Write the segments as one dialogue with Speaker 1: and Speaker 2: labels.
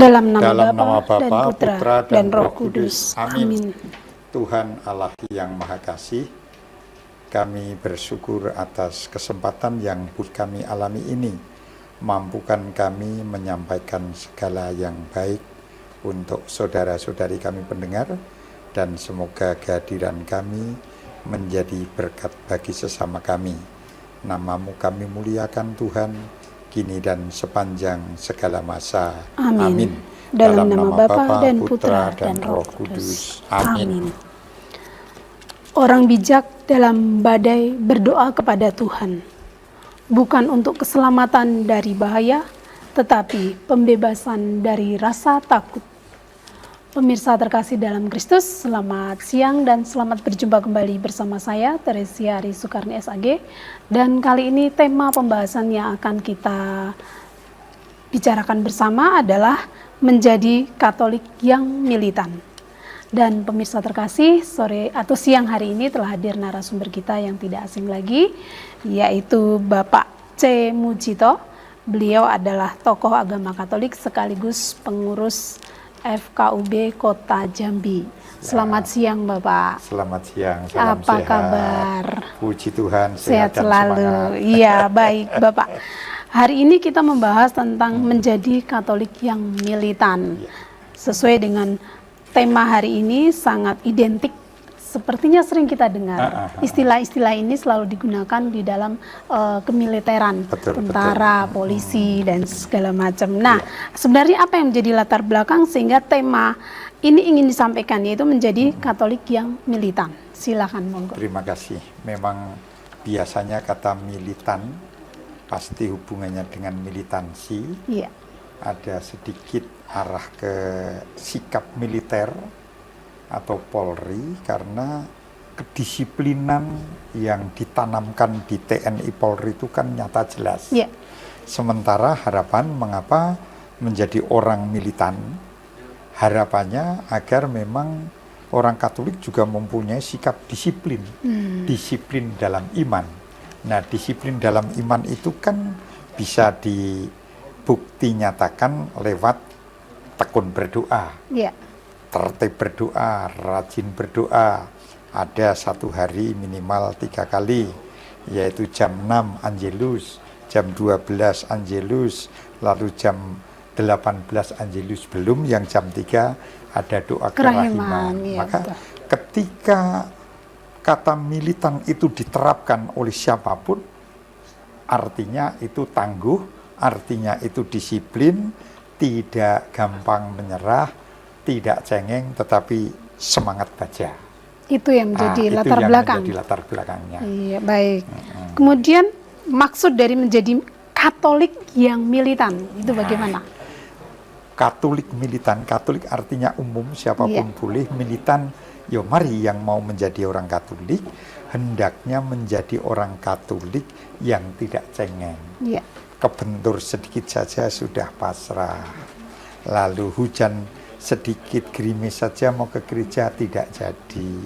Speaker 1: Dalam nama
Speaker 2: Dalam nama
Speaker 1: Bapa dan
Speaker 2: Bapa,
Speaker 1: Putra,
Speaker 2: Putra,
Speaker 1: dan
Speaker 2: dan
Speaker 1: Roh
Speaker 2: Roh
Speaker 1: Kudus.
Speaker 2: Kudus. Amin.
Speaker 1: Amin.
Speaker 2: Tuhan Allah yang Maha Kasih, kami bersyukur atas kesempatan yang kami alami ini, mampukan kami menyampaikan segala yang baik untuk saudara-saudari kami pendengar, dan semoga kehadiran kami menjadi berkat bagi sesama kami. Nama-Mu kami muliakan Tuhan, kini dan sepanjang segala masa.
Speaker 1: Amin.
Speaker 2: Amin.
Speaker 1: Dalam nama Bapa dan Putra dan Roh Kudus.
Speaker 2: Amin.
Speaker 1: Orang bijak dalam badai berdoa kepada Tuhan, bukan untuk keselamatan dari bahaya, tetapi pembebasan dari rasa takut. Pemirsa terkasih dalam Kristus, selamat siang dan selamat berjumpa kembali bersama saya, Teresia Ari Sukarni SAG. Dan kali ini tema pembahasan yang akan kita bicarakan bersama adalah menjadi Katolik yang militan. Dan pemirsa terkasih, sore atau siang hari ini telah hadir narasumber kita yang tidak asing lagi, yaitu Bapak C. Mujito. Beliau adalah tokoh agama Katolik sekaligus pengurus FKUB Kota Jambi. Selamat siang Bapak.
Speaker 2: Selamat siang, salam
Speaker 1: Apa
Speaker 2: sehat.
Speaker 1: kabar?
Speaker 2: Puji Tuhan,
Speaker 1: Sehat
Speaker 2: dan
Speaker 1: selalu.
Speaker 2: semangat.
Speaker 1: Iya, baik Bapak. Hari ini kita membahas tentang menjadi Katolik yang militan. Sesuai dengan tema hari ini sangat identik, sepertinya sering kita dengar. Istilah-istilah ini selalu digunakan di dalam kemiliteran, tentara, polisi, dan segala macam. Nah, sebenarnya apa yang menjadi latar belakang sehingga tema ini ingin disampaikan, yaitu menjadi Katolik yang militan? Silakan, monggo.
Speaker 2: Terima kasih. Memang biasanya kata militan pasti hubungannya dengan militansi.
Speaker 1: Iya.
Speaker 2: Ada sedikit arah ke sikap militer atau Polri, karena kedisiplinan yang ditanamkan di TNI Polri itu kan nyata jelas.
Speaker 1: Yeah.
Speaker 2: Sementara harapan mengapa menjadi orang militan, harapannya agar memang orang Katolik juga mempunyai sikap disiplin, disiplin dalam iman. Nah, disiplin dalam iman itu kan bisa dibukti nyatakan lewat tekun berdoa.
Speaker 1: Yeah.
Speaker 2: Tertib berdoa, rajin berdoa. Ada satu hari minimal 3 kali, yaitu jam 6 Angelus, jam 12 Angelus, lalu jam 18 Angelus, belum yang jam 3 ada doa kerahiman.
Speaker 1: Ya,
Speaker 2: maka
Speaker 1: betul.
Speaker 2: ketika kata militan itu diterapkan oleh siapapun, artinya itu tangguh, artinya itu disiplin, tidak gampang menyerah, tidak cengeng, tetapi semangat baca.
Speaker 1: Itu yang menjadi
Speaker 2: Itu
Speaker 1: latar
Speaker 2: yang
Speaker 1: belakang.
Speaker 2: menjadi latar belakangnya.
Speaker 1: Iya, baik. Kemudian maksud dari menjadi Katolik yang militan itu bagaimana?
Speaker 2: Katolik militan, Katolik artinya umum, siapapun boleh. Militan, yo mari yang mau menjadi orang Katolik, hendaknya menjadi orang Katolik yang tidak cengeng.
Speaker 1: Iya.
Speaker 2: Kebentur sedikit saja sudah pasrah. Lalu hujan sedikit gerimis saja mau ke gereja tidak jadi.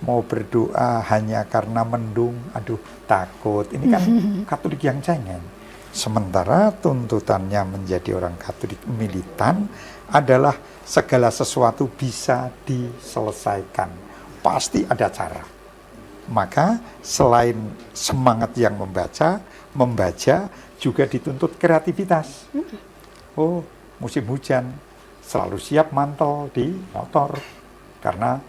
Speaker 2: Mau berdoa hanya karena mendung, aduh takut. Ini kan Katolik yang cengeng. Sementara tuntutannya menjadi orang Katolik militan adalah segala sesuatu bisa diselesaikan. Pasti ada cara. Maka selain semangat yang membaca juga dituntut kreativitas. Oh, musim hujan, selalu siap mantel di motor. Karena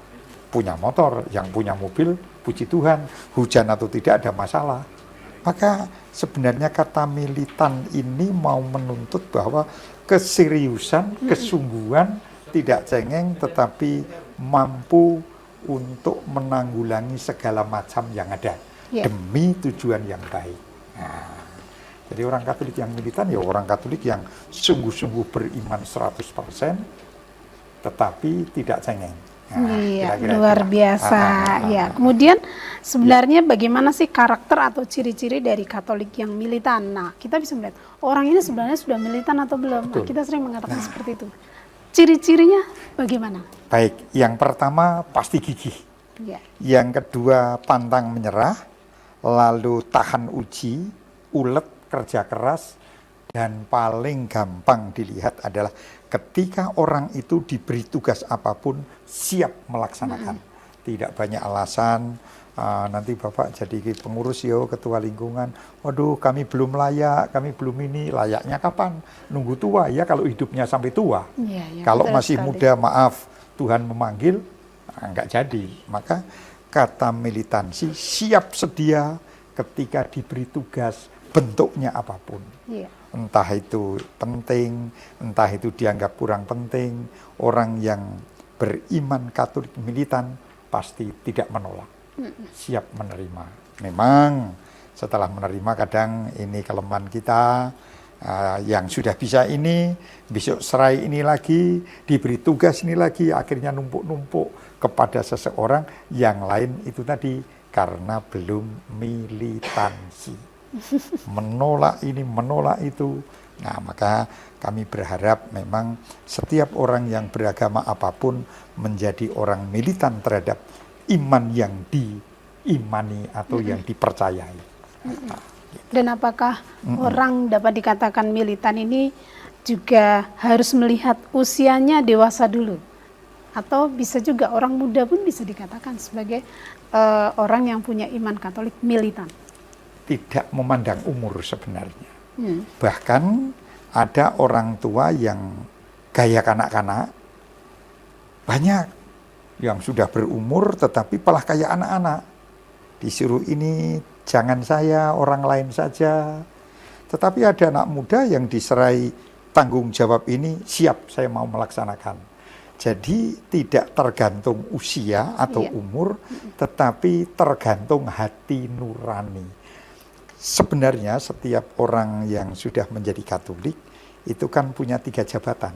Speaker 2: punya motor, yang punya mobil, puji Tuhan, hujan atau tidak ada masalah. Maka sebenarnya kata militan ini mau menuntut bahwa keseriusan, kesungguhan, tidak cengeng, tetapi mampu untuk menanggulangi segala macam yang ada demi tujuan yang baik. Nah, jadi orang Katolik yang militan ya orang Katolik yang sungguh-sungguh beriman 100%, tetapi tidak cengeng. Nah,
Speaker 1: iya,
Speaker 2: kira-kira
Speaker 1: luar biasa. Ya, kemudian sebenarnya bagaimana sih karakter atau ciri-ciri dari Katolik yang militan? Nah, kita bisa melihat orang ini sebenarnya sudah militan atau belum. Nah, kita sering mengatakan seperti itu. Ciri-cirinya bagaimana?
Speaker 2: Baik, yang pertama pasti gigih.
Speaker 1: Ya.
Speaker 2: Yang kedua pantang menyerah, lalu tahan uji, ulet, kerja keras, Dan paling gampang dilihat adalah ketika orang itu diberi tugas apapun, siap melaksanakan. Tidak banyak alasan, nanti Bapak jadi pengurus yo, ketua lingkungan, waduh kami belum layak, kami belum ini, layaknya kapan? Nunggu tua ya kalau hidupnya sampai tua. Kalau masih muda, maaf, Tuhan memanggil, enggak jadi. Maka kata militansi, siap sedia ketika diberi tugas, bentuknya apapun. Entah itu penting, entah itu dianggap kurang penting, orang yang beriman Katolik militan pasti tidak menolak, siap menerima. Memang setelah menerima kadang ini kelemahan kita, yang sudah bisa ini, besok serai ini lagi, diberi tugas ini lagi, akhirnya numpuk-numpuk kepada seseorang, yang lain itu tadi karena belum militansi. Menolak ini, menolak itu. Nah, maka kami berharap memang setiap orang yang beragama apapun menjadi orang militan terhadap iman yang diimani atau yang dipercayai.
Speaker 1: Dan apakah orang dapat dikatakan militan ini juga harus melihat usianya dewasa dulu? Atau bisa juga orang muda pun bisa dikatakan sebagai orang yang punya iman Katolik militan?
Speaker 2: Tidak memandang umur sebenarnya. Bahkan ada orang tua yang gaya kanak-kanak, banyak yang sudah berumur tetapi malah kayak anak-anak. Disuruh ini, jangan saya, orang lain saja. Tetapi ada anak muda yang diserai tanggung jawab ini, siap saya mau melaksanakan. Jadi tidak tergantung usia atau umur, tetapi tergantung hati nurani. Sebenarnya setiap orang yang sudah menjadi Katolik itu kan punya 3 jabatan.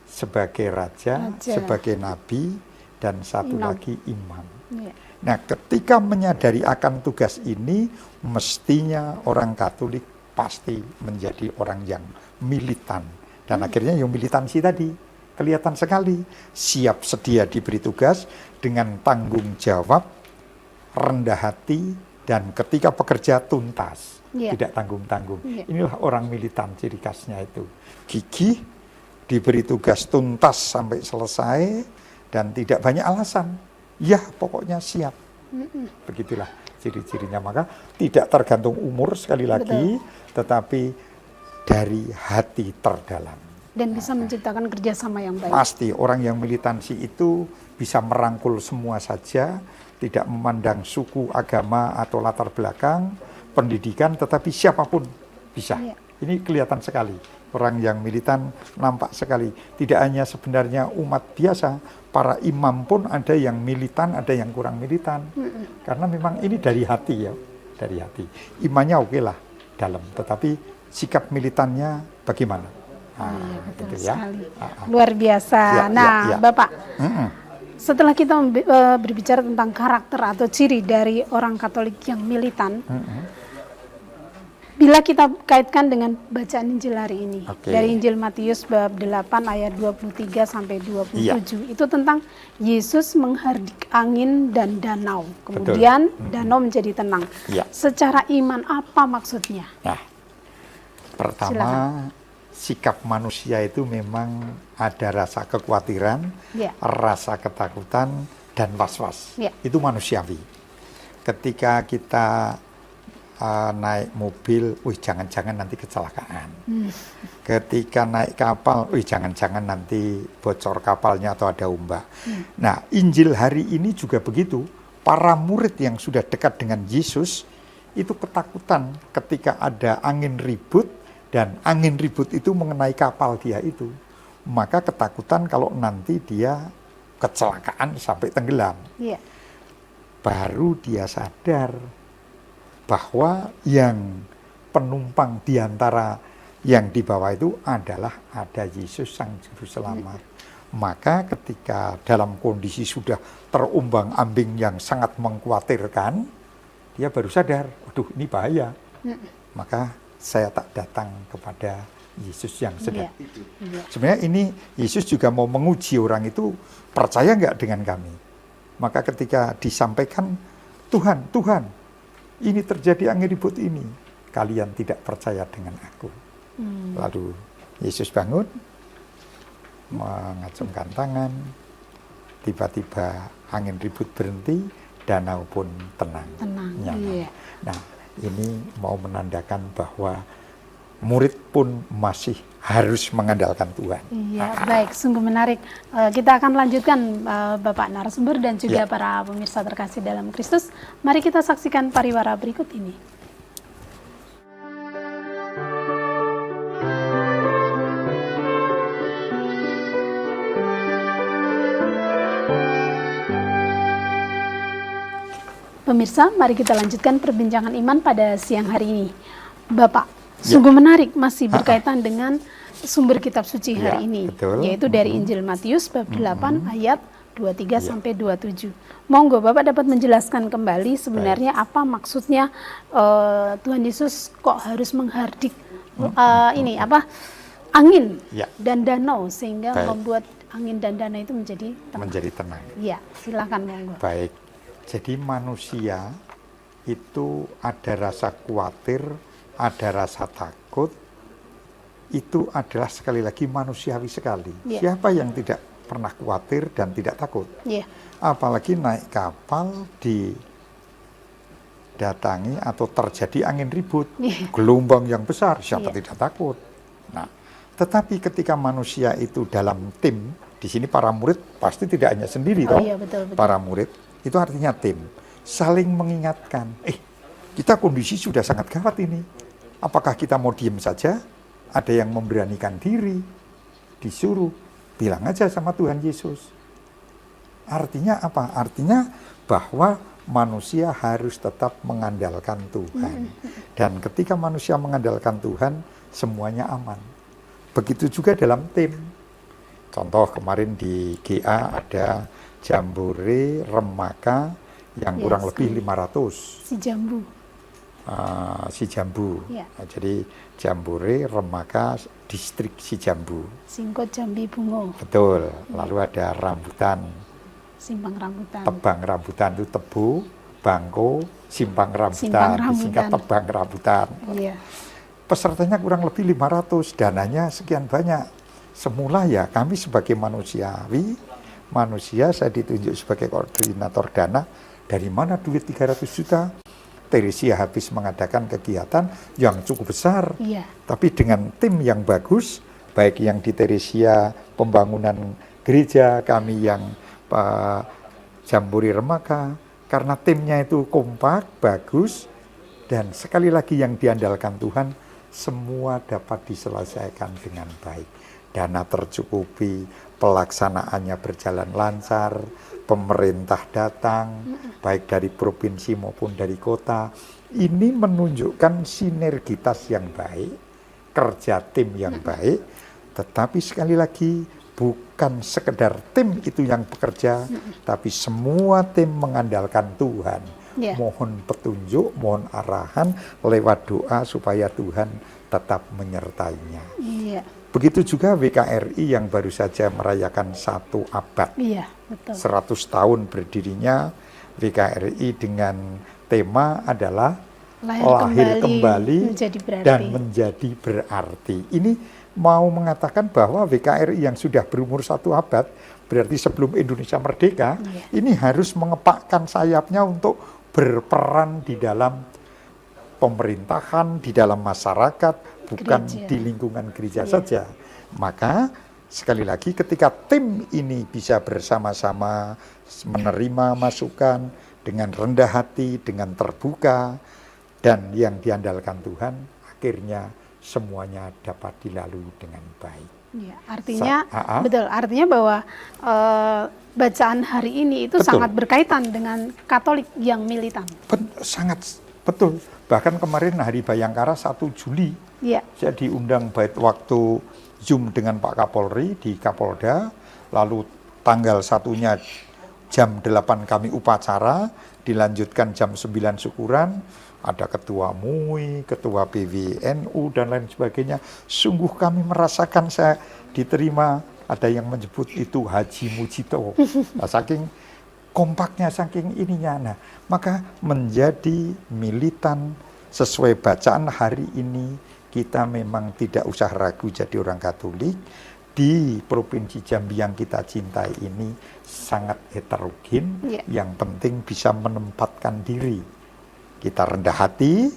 Speaker 2: Sebagai raja, sebagai nabi, dan satu lagi imam. Nah, ketika menyadari akan tugas ini, mestinya orang Katolik pasti menjadi orang yang militan. Dan akhirnya yang militansi tadi kelihatan sekali. Siap sedia diberi tugas dengan tanggung jawab, rendah hati, dan ketika pekerja tuntas, tidak tanggung-tanggung. Inilah orang militan, ciri khasnya itu. Gigih, diberi tugas tuntas sampai selesai, dan tidak banyak alasan. Ya, pokoknya siap. Begitulah ciri-cirinya. Maka tidak tergantung umur sekali lagi, tetapi dari hati terdalam.
Speaker 1: Dan bisa menciptakan kerjasama yang baik.
Speaker 2: Pasti orang yang militansi itu bisa merangkul semua saja, tidak memandang suku, agama, atau latar belakang, pendidikan, tetapi siapapun bisa. Ini kelihatan sekali. Orang yang militan nampak sekali. Tidak hanya sebenarnya umat biasa, para imam pun ada yang militan, ada yang kurang militan. Karena memang ini dari hati ya, dari hati. Imannya oke lah, dalam. Tetapi sikap militannya bagaimana?
Speaker 1: Betul
Speaker 2: gitu
Speaker 1: sekali. Luar biasa. Bapak, setelah kita berbicara tentang karakter atau ciri dari orang Katolik yang militan, bila kita kaitkan dengan bacaan Injil hari ini, dari Injil Matius bab 8 ayat 23 sampai 27, itu tentang Yesus menghardik angin dan danau, kemudian danau menjadi tenang. Secara iman apa maksudnya?
Speaker 2: Pertama, silakan. Sikap manusia itu memang ada rasa kekhawatiran, rasa ketakutan, dan was-was. Itu manusiawi. Ketika kita naik mobil, jangan-jangan nanti kecelakaan. Ketika naik kapal, jangan-jangan nanti bocor kapalnya atau ada ombak. Nah, Injil hari ini juga begitu. Para murid yang sudah dekat dengan Yesus, itu ketakutan ketika ada angin ribut, dan angin ribut itu mengenai kapal dia itu. Maka ketakutan kalau nanti dia kecelakaan sampai tenggelam. Baru dia sadar bahwa yang penumpang di antara yang di bawah itu adalah ada Yesus Sang Juru Selamat. Maka ketika dalam kondisi sudah terombang-ambing yang sangat mengkhawatirkan, dia baru sadar, waduh ini bahaya. Maka saya tak datang kepada Yesus yang sedang itu. Sebenarnya ini Yesus juga mau menguji orang itu percaya nggak dengan kami. Maka ketika disampaikan, Tuhan, Tuhan, ini terjadi angin ribut ini, kalian tidak percaya dengan aku. Lalu Yesus bangun, mengacungkan tangan, tiba-tiba angin ribut berhenti, danau pun tenang, nyaman.
Speaker 1: Iya.
Speaker 2: Nah, ini mau menandakan bahwa murid pun masih harus mengandalkan Tuhan.
Speaker 1: Iya, baik, sungguh menarik. Kita akan lanjutkan Bapak narasumber dan juga para pemirsa terkasih dalam Kristus. Mari kita saksikan pariwara berikut ini. Pemirsa, mari kita lanjutkan perbincangan iman pada siang hari ini. Bapak, sungguh menarik, masih berkaitan dengan sumber kitab suci hari ini,
Speaker 2: betul.
Speaker 1: Yaitu dari Injil Matius bab 8 ayat 23 sampai 27. Monggo Bapak dapat menjelaskan kembali sebenarnya apa maksudnya Tuhan Yesus kok harus menghardik angin dan danau sehingga membuat angin dan danau itu menjadi tenang. Iya, silakan monggo.
Speaker 2: Baik. Jadi manusia itu ada rasa khawatir, ada rasa takut, itu adalah sekali lagi manusiawi sekali. Siapa yang tidak pernah khawatir dan tidak takut? Apalagi naik kapal didatangi atau terjadi angin ribut, gelombang yang besar, siapa tidak takut? Nah, tetapi ketika manusia itu dalam tim, di sini para murid pasti tidak hanya sendiri,
Speaker 1: betul.
Speaker 2: Para murid itu artinya tim, saling mengingatkan. Kita kondisi sudah sangat gawat ini. Apakah kita mau diem saja? Ada yang memberanikan diri, disuruh, bilang aja sama Tuhan Yesus. Artinya apa? Artinya bahwa manusia harus tetap mengandalkan Tuhan. Dan ketika manusia mengandalkan Tuhan, semuanya aman. Begitu juga dalam tim. Contoh kemarin di GA ada jambore remaka yang kurang lebih 500. Si Jambu. Jadi jambore remaka distrik Si Jambu.
Speaker 1: Singkot Jambi Bungo.
Speaker 2: Betul. Lalu ada rambutan.
Speaker 1: Simpang rambutan.
Speaker 2: Tebang rambutan itu tebu, bangko, simpang rambutan. Disingkat tebang rambutan. Pesertanya kurang lebih 500, dananya sekian banyak. Semula ya kami sebagai manusia, saya ditunjuk sebagai koordinator dana. Dari mana duit 300 juta? Teresia habis mengadakan kegiatan yang cukup besar. Tapi dengan tim yang bagus, baik yang di Teresia pembangunan gereja, kami yang Jambore Remaka, karena timnya itu kompak, bagus, dan sekali lagi yang diandalkan Tuhan, semua dapat diselesaikan dengan baik. Dana tercukupi, pelaksanaannya berjalan lancar, pemerintah datang, baik dari provinsi maupun dari kota. Ini menunjukkan sinergitas yang baik, kerja tim yang baik, tetapi sekali lagi bukan sekedar tim itu yang bekerja, tapi semua tim mengandalkan Tuhan. Mohon petunjuk, mohon arahan lewat doa supaya Tuhan tetap menyertainya. Begitu juga WKRI yang baru saja merayakan 1 abad. 100 tahun berdirinya WKRI dengan tema adalah lahir kembali dan menjadi berarti. Ini mau mengatakan bahwa WKRI yang sudah berumur 1 abad, berarti sebelum Indonesia merdeka, ini harus mengepakkan sayapnya untuk berperan di dalam pemerintahan, di dalam masyarakat, bukan di lingkungan gereja saja. Maka sekali lagi ketika tim ini bisa bersama-sama menerima masukan dengan rendah hati, dengan terbuka, dan yang diandalkan Tuhan, akhirnya semuanya dapat dilalui dengan baik.
Speaker 1: Artinya artinya bahwa bacaan hari ini itu sangat berkaitan dengan Katolik yang militan.
Speaker 2: Sangat betul. Bahkan kemarin Hari Bayangkara 1 Juli, saya diundang baik waktu Zoom dengan Pak Kapolri di Kapolda, lalu tanggal 1-nya jam 8 kami upacara, dilanjutkan jam 9 syukuran, ada Ketua MUI, Ketua PWNU, dan lain sebagainya. Sungguh kami merasakan saya diterima, ada yang menyebut itu Haji Mujito. Nah, saking kompaknya, saking ininya. Nah, maka menjadi militan sesuai bacaan hari ini, kita memang tidak usah ragu jadi orang Katolik. Di Provinsi Jambi yang kita cintai ini sangat heterogen, yang penting bisa menempatkan diri. Kita rendah hati,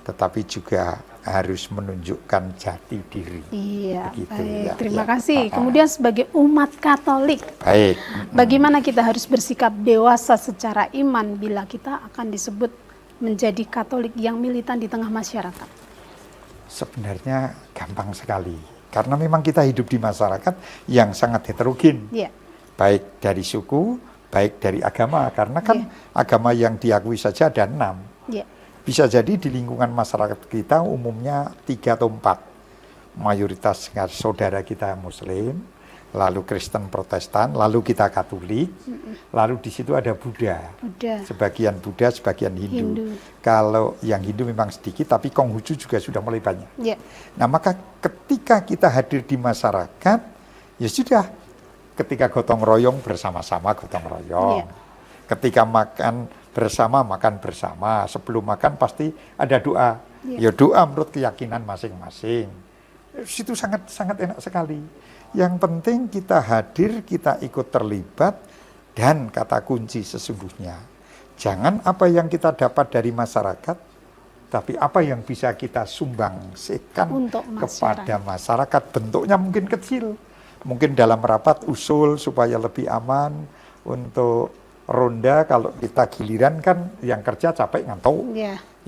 Speaker 2: tetapi juga harus menunjukkan jati diri.
Speaker 1: Iya,
Speaker 2: begitu,
Speaker 1: baik.
Speaker 2: ya,
Speaker 1: Terima
Speaker 2: ya.
Speaker 1: kasih. Kemudian sebagai umat Katolik,
Speaker 2: Baik.
Speaker 1: bagaimana kita harus bersikap dewasa secara iman bila kita akan disebut menjadi Katolik yang militan di tengah masyarakat?
Speaker 2: Sebenarnya gampang sekali. Karena memang kita hidup di masyarakat yang sangat heterogen.
Speaker 1: Iya.
Speaker 2: Baik dari suku, baik dari agama. Karena kan agama yang diakui saja ada 6.
Speaker 1: Iya.
Speaker 2: Bisa jadi di lingkungan masyarakat kita umumnya 3 atau 4. Mayoritas saudara kita Muslim, lalu Kristen Protestan, lalu kita Katolik, lalu di situ ada Buddha. Sebagian Buddha, sebagian Hindu. Kalau yang Hindu memang sedikit, tapi Konghucu juga sudah mulai banyak. Nah, maka ketika kita hadir di masyarakat, ya sudah, ketika gotong royong bersama-sama gotong royong. Ketika makan bersama, makan bersama. Sebelum makan pasti ada doa. Ya doa menurut keyakinan masing-masing. Itu sangat enak sekali. Yang penting kita hadir, kita ikut terlibat, dan kata kunci sesungguhnya, jangan apa yang kita dapat dari masyarakat, tapi apa yang bisa kita sumbangsikan kepada masyarakat. Bentuknya mungkin kecil, mungkin dalam rapat usul supaya lebih aman. Untuk ronda, kalau kita giliran kan yang kerja capek ngantuk.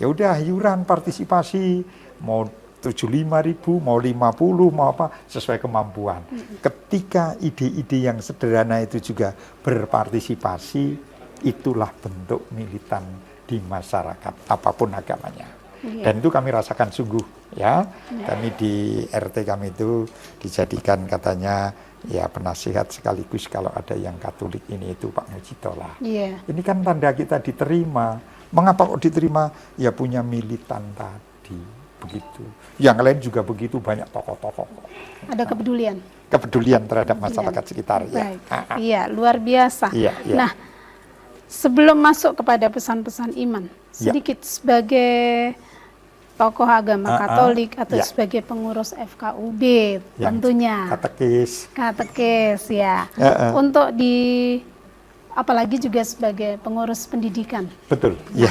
Speaker 2: Ya udah, iuran partisipasi, mau 75.000, mau 50, mau apa, sesuai kemampuan. Ketika ide-ide yang sederhana itu juga berpartisipasi, itulah bentuk militan di masyarakat, apapun agamanya. Dan itu kami rasakan sungguh, ya. Kami di RT kami itu dijadikan katanya, ya penasihat sekaligus kalau ada yang Katolik ini itu Pak Mujitola. Ini kan tanda kita diterima. Mengapa kok diterima? Ya punya militan tadi. Begitu. Yang lain juga begitu, banyak tokoh-tokoh.
Speaker 1: Ada kepedulian.
Speaker 2: Kepedulian terhadap masyarakat sekitar.
Speaker 1: Baik. Iya, luar biasa.
Speaker 2: Iya.
Speaker 1: Nah, sebelum masuk kepada pesan-pesan iman, sedikit sebagai tokoh agama Katolik atau sebagai pengurus FKUB tentunya. Katekis ya. Untuk apalagi juga sebagai pengurus pendidikan.
Speaker 2: Betul, ya.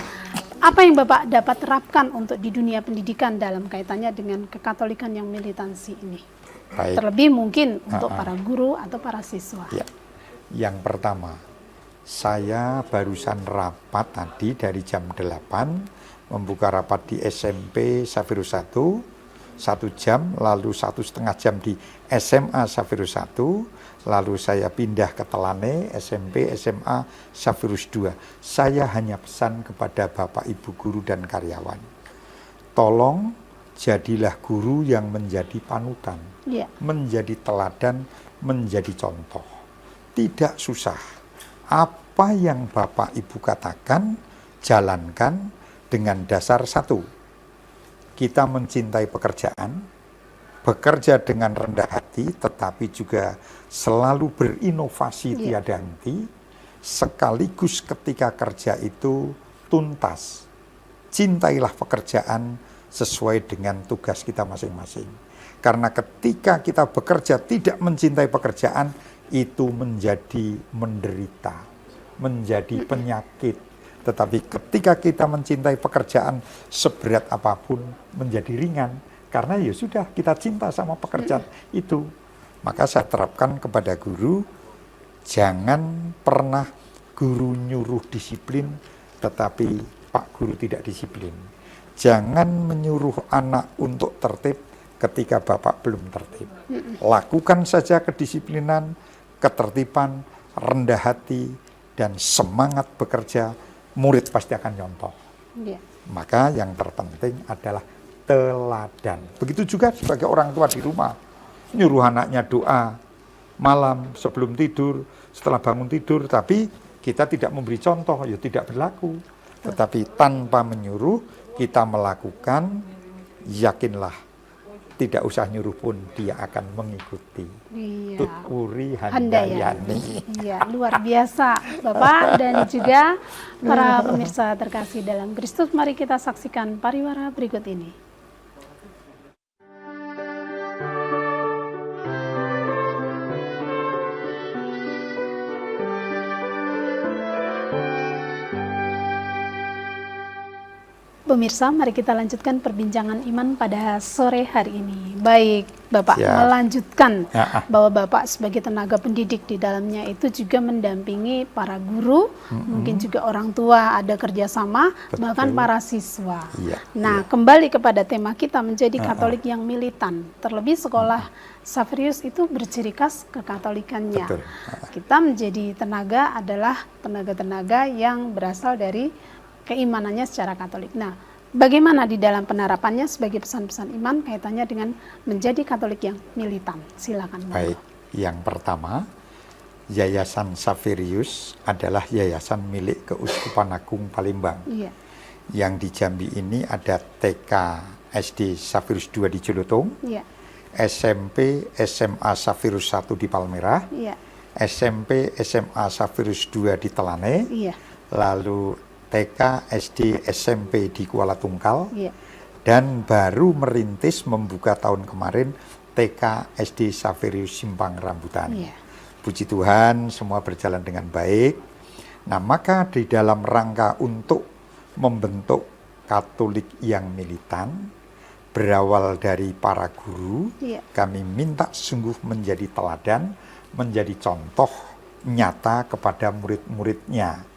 Speaker 1: Apa yang Bapak dapat terapkan untuk di dunia pendidikan dalam kaitannya dengan kekatolikan yang militansi ini?
Speaker 2: Baik.
Speaker 1: Terlebih mungkin untuk para guru atau para siswa.
Speaker 2: Ya. Yang pertama, saya barusan rapat tadi dari jam 8, membuka rapat di SMP Safirus 1, 1 jam, lalu 1,5 jam di SMA Safirus 1, lalu saya pindah ke Telane, SMP, SMA, Safirus 2. Saya hanya pesan kepada Bapak Ibu guru dan karyawan. Tolong jadilah guru yang menjadi panutan, menjadi teladan, menjadi contoh. Tidak susah. Apa yang Bapak Ibu katakan, jalankan dengan dasar satu. Kita mencintai pekerjaan, bekerja dengan rendah hati, tetapi juga selalu berinovasi tiada henti, sekaligus ketika kerja itu tuntas. Cintailah pekerjaan sesuai dengan tugas kita masing-masing. Karena ketika kita bekerja tidak mencintai pekerjaan, itu menjadi menderita, menjadi penyakit. Tetapi ketika kita mencintai pekerjaan, seberat apapun menjadi ringan. Karena ya sudah, kita cinta sama pekerjaan itu. Maka saya terapkan kepada guru, jangan pernah guru nyuruh disiplin, tetapi Pak Guru tidak disiplin. Jangan menyuruh anak untuk tertib ketika Bapak belum tertib. Lakukan saja kedisiplinan, ketertiban, rendah hati, dan semangat bekerja, murid pasti akan nyontoh. Maka yang terpenting adalah teladan. Begitu juga sebagai orang tua di rumah, nyuruh anaknya doa malam sebelum tidur, setelah bangun tidur, tapi kita tidak memberi contoh, ya tidak berlaku. Tetapi tanpa menyuruh, kita melakukan, yakinlah, tidak usah nyuruh pun dia akan mengikuti. Tuturi handayani.
Speaker 1: Iya, luar biasa Bapak dan juga para pemirsa terkasih dalam Kristus. Mari kita saksikan pariwara berikut ini. Pemirsa, mari kita lanjutkan perbincangan iman pada sore hari ini. Baik, Bapak,
Speaker 2: Siap.
Speaker 1: melanjutkan
Speaker 2: Ya.
Speaker 1: bahwa Bapak sebagai tenaga pendidik di dalamnya itu juga mendampingi para guru, mungkin juga orang tua, ada kerjasama,
Speaker 2: Betul.
Speaker 1: bahkan para siswa.
Speaker 2: Iya,
Speaker 1: Nah, kembali kepada tema kita menjadi Katolik yang militan. Terlebih sekolah Xaverius itu berciri khas kekatolikannya.
Speaker 2: Betul.
Speaker 1: Kita menjadi tenaga adalah tenaga-tenaga yang berasal dari keimanannya secara Katolik. Nah, bagaimana di dalam penerapannya sebagai pesan-pesan iman kaitannya dengan menjadi Katolik yang militan? Silakan.
Speaker 2: Baik, yang pertama, Yayasan Xaverius adalah yayasan milik Keuskupan Agung Palembang.
Speaker 1: Iya.
Speaker 2: Yang di Jambi ini ada TK SD Xaverius II di Jolotung,
Speaker 1: Iya.
Speaker 2: SMP SMA Xaverius I di Palmerah,
Speaker 1: Iya.
Speaker 2: SMP SMA Xaverius II di Telane,
Speaker 1: Iya.
Speaker 2: lalu TK SD SMP di Kuala Tungkal,
Speaker 1: Iya.
Speaker 2: dan baru merintis membuka tahun kemarin TK SD Xaverius Simpang Rambutan.
Speaker 1: Iya.
Speaker 2: Puji Tuhan, semua berjalan dengan baik. Nah, maka di dalam rangka untuk membentuk Katolik yang militan, berawal dari para guru,
Speaker 1: Iya.
Speaker 2: kami minta sungguh menjadi teladan, menjadi contoh nyata kepada murid-muridnya.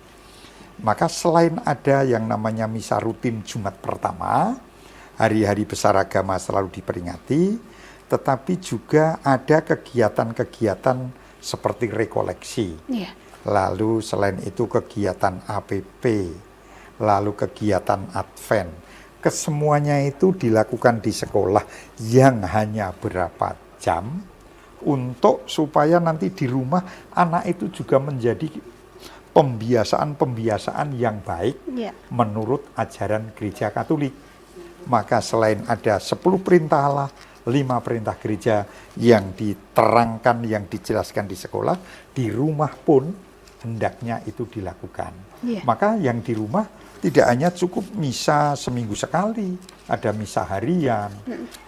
Speaker 2: Maka selain ada yang namanya misa rutin Jumat pertama, hari-hari besar agama selalu diperingati, tetapi juga ada kegiatan-kegiatan seperti rekoleksi.
Speaker 1: Iya.
Speaker 2: Lalu selain itu kegiatan APP, lalu kegiatan Advent. Kesemuanya itu dilakukan di sekolah yang hanya berapa jam, untuk supaya nanti di rumah anak itu juga menjadi pembiasaan-pembiasaan yang baik
Speaker 1: Iya.
Speaker 2: menurut ajaran Gereja Katolik. Maka selain ada 10 perintah Allah, 5 perintah gereja yang diterangkan, yang dijelaskan di sekolah, di rumah pun hendaknya itu dilakukan.
Speaker 1: Iya.
Speaker 2: Maka yang di rumah tidak hanya cukup misa seminggu sekali, ada misa harian,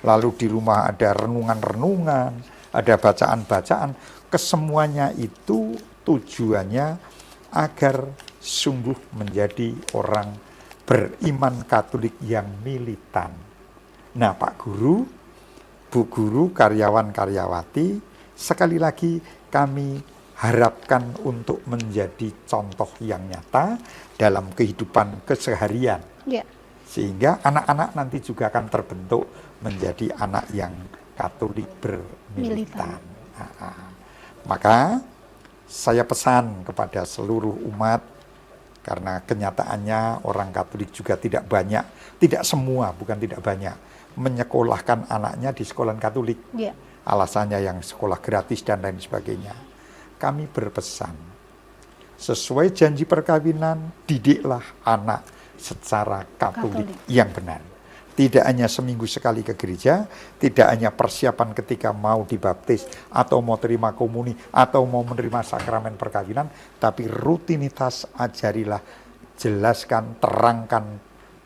Speaker 2: lalu di rumah ada renungan-renungan, ada bacaan-bacaan, kesemuanya itu tujuannya agar sungguh menjadi orang beriman Katolik yang militan. Nah, Pak Guru, Bu Guru, karyawan-karyawati, sekali lagi kami harapkan untuk menjadi contoh yang nyata dalam kehidupan keseharian.
Speaker 1: Iya.
Speaker 2: Sehingga anak-anak nanti juga akan terbentuk menjadi anak yang Katolik bermilitan. Maka saya pesan kepada seluruh umat, karena kenyataannya orang Katolik juga tidak banyak, tidak semua, bukan tidak banyak, menyekolahkan anaknya di sekolah Katolik.
Speaker 1: Iya.
Speaker 2: Alasannya yang sekolah gratis dan lain sebagainya. Kami berpesan, sesuai janji perkawinan, didiklah anak secara Katolik yang benar. Tidak hanya seminggu sekali ke gereja, tidak hanya persiapan ketika mau dibaptis, atau mau terima komuni, atau mau menerima sakramen perkawinan, tapi rutinitas ajarilah, jelaskan, terangkan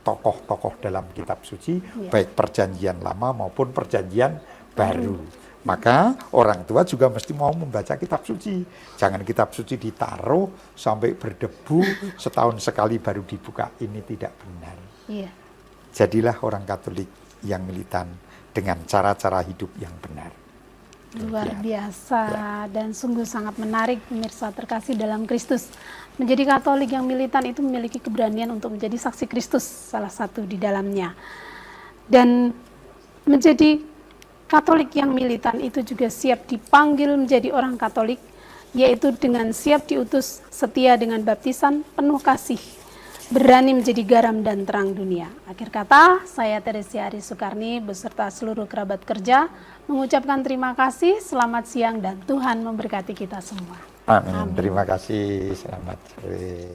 Speaker 2: tokoh-tokoh dalam kitab suci, baik perjanjian lama maupun perjanjian baru. Maka orang tua juga mesti mau membaca kitab suci. Jangan kitab suci ditaruh sampai berdebu, setahun sekali baru dibuka. Ini tidak benar.
Speaker 1: Iya.
Speaker 2: Jadilah orang Katolik yang militan dengan cara-cara hidup yang benar.
Speaker 1: Luar biasa dan sungguh sangat menarik, pemirsa terkasih dalam Kristus. Menjadi Katolik yang militan itu memiliki keberanian untuk menjadi saksi Kristus, salah satu di dalamnya. Dan menjadi Katolik yang militan itu juga siap dipanggil menjadi orang Katolik, yaitu dengan siap diutus, setia dengan baptisan, penuh kasih, berani menjadi garam dan terang dunia. Akhir kata, saya Teresia Ari Sukarni beserta seluruh kerabat kerja mengucapkan terima kasih, selamat siang, dan Tuhan memberkati kita semua.
Speaker 2: Amin. Terima kasih. Selamat sore.